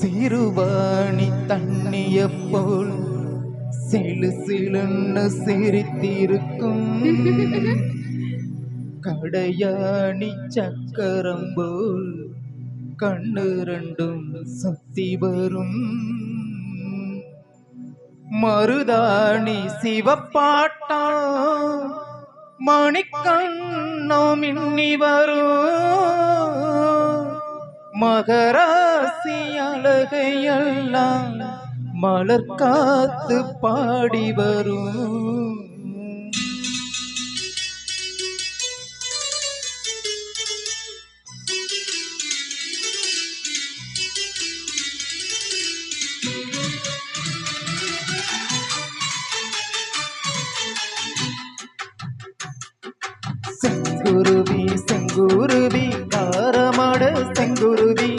சிறுவாணி தண்ணிய போல் சிலு சிலுன்னு சிரித்திருக்கும் கடையாணி சக்கரம் போல் கண்ணு ரெண்டும் சுத்தி வரும் மருதாணி சிவப்பாட்டா மணிக்கண்ணோ மின்னி வரும் மகராசி அழகையெல்லாம் மலர் காத்து பாடி வரும் செங்குருவி செங்குருவி காரமாட செங்குருவி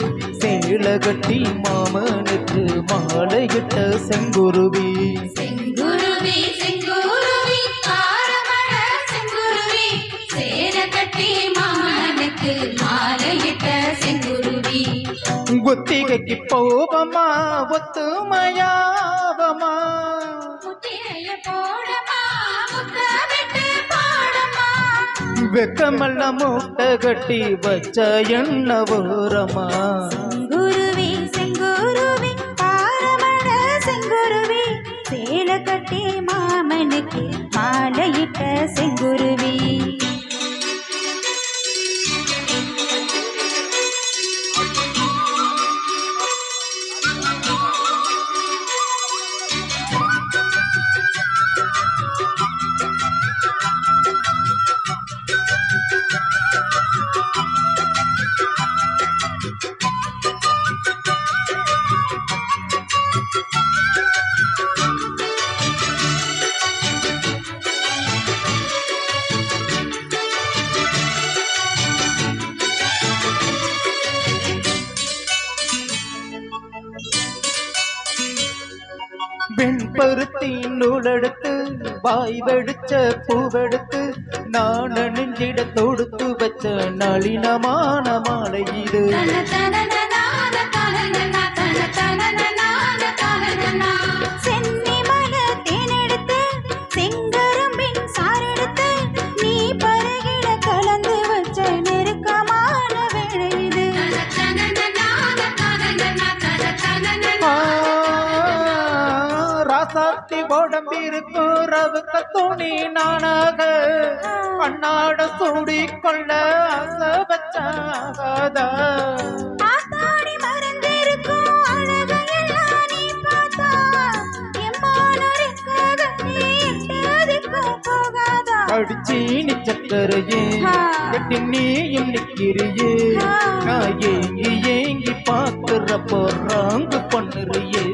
சேல கட்டி மாமனுக்கு மாலையிட்ட செங்குருவி செங்குருவி செங்குருவி காரமாட செங்குருவி சேல கட்டி மாமனுக்கு மாலையிட்ட செங்குருவி ஒத்திகைக்கு போவமா ஒத்துமையாவமா முத்திரைய போடமா முத்தமிட்டு பாடமா வெக்கமல்ல மூட்டை கட்டி வச்ச எண்ண ஓரமா செங்குருவி செங்குருவி காரமாட செங்குருவி சேல கட்டி மாமனுக்கு மாலையிட்ட செங்குருவி வெண்பருத்தி நூலெடுத்து வாய் வெடிச்ச பூவெடுத்து நான் நெஞ்சிட தொடுத்து வச்ச நளினமான மாலை இது ராசாத்தி உடம்பிருக்கும் ரவுக்க துணி நானாக கண்ணாட சூடி கொள்ள ஆசை வச்சாகாதா அடிச்சீனி சக்கரையே கட்டி நீயும் நிக்கிறியே நான் ஏங்கி ஏங்கி பாக்குற போறாங்க பண்ணுறியே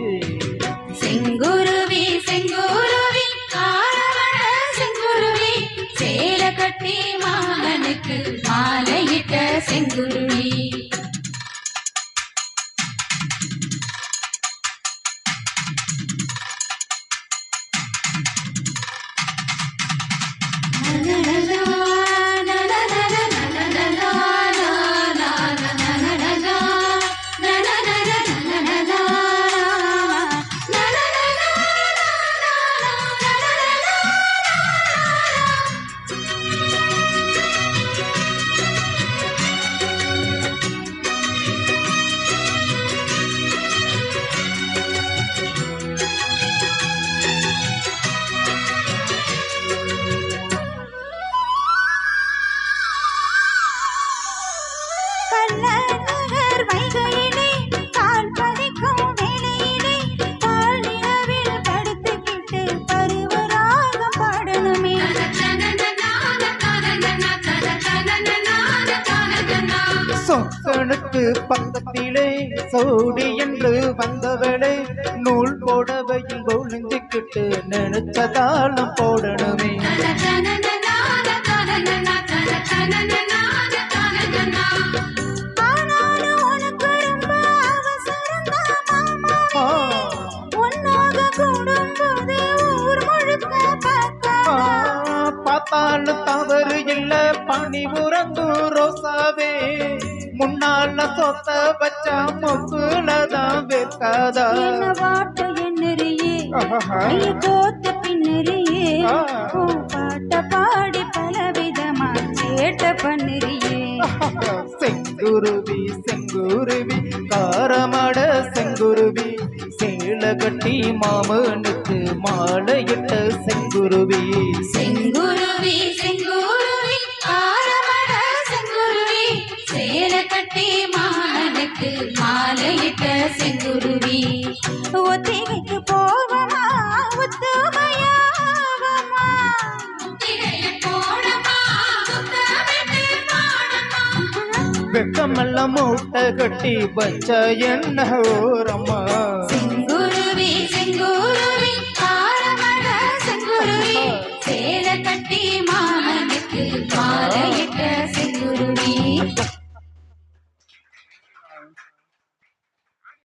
செங்குருவி செங்குருவி காரமட செங்குருவி சேல கட்டி மாமனுக்கு மாலையிட்ட செங்குருவி சொக்கனுக்கு பக்கத்திலே சோடி என்று வந்தவளை நூல் போடவையில் ஒழிஞ்சுக்கிட்டு நினைச்சதாலும் போடணுமே பார்த்தாலும் தவறு இல்ல பனி உறங்கு ரோசாவே முன்னால சொத்த வச்சா மொக்குலதான் பார்க்காதா என்ன வாட்ட எண்ணறியே ஆஹா. கைய கோத்த பின்னறியே ஆ. பாட்ட பாடி பலவிதமா சேட்ட பண்ணுறியே செங்குருவி செங்குருவி காரமட செங்குருவி சேல கட்டி மாமனுக்கு மாலையிட்ட செங்குருவி செங்குருவி செங்குருவி ஆரமட செங்குருவி சேல கட்டி மாமனுக்கு மாலையிட்ட செங்குருவி ஒத்திகைக்கு போவமா உத்துமையாவமா ஒத்திகைக்கு போனமா உத்தமிட்டு பாடமா வெக்கமெல்லாம் மூட்டை கட்டி வச்ச என்ன ஓரம்மா செங்குருவி செங்குருவி ஆரமட செங்குருவி சேல கட்டி மாமனுக்கு மாலையிட்ட செங்குருவி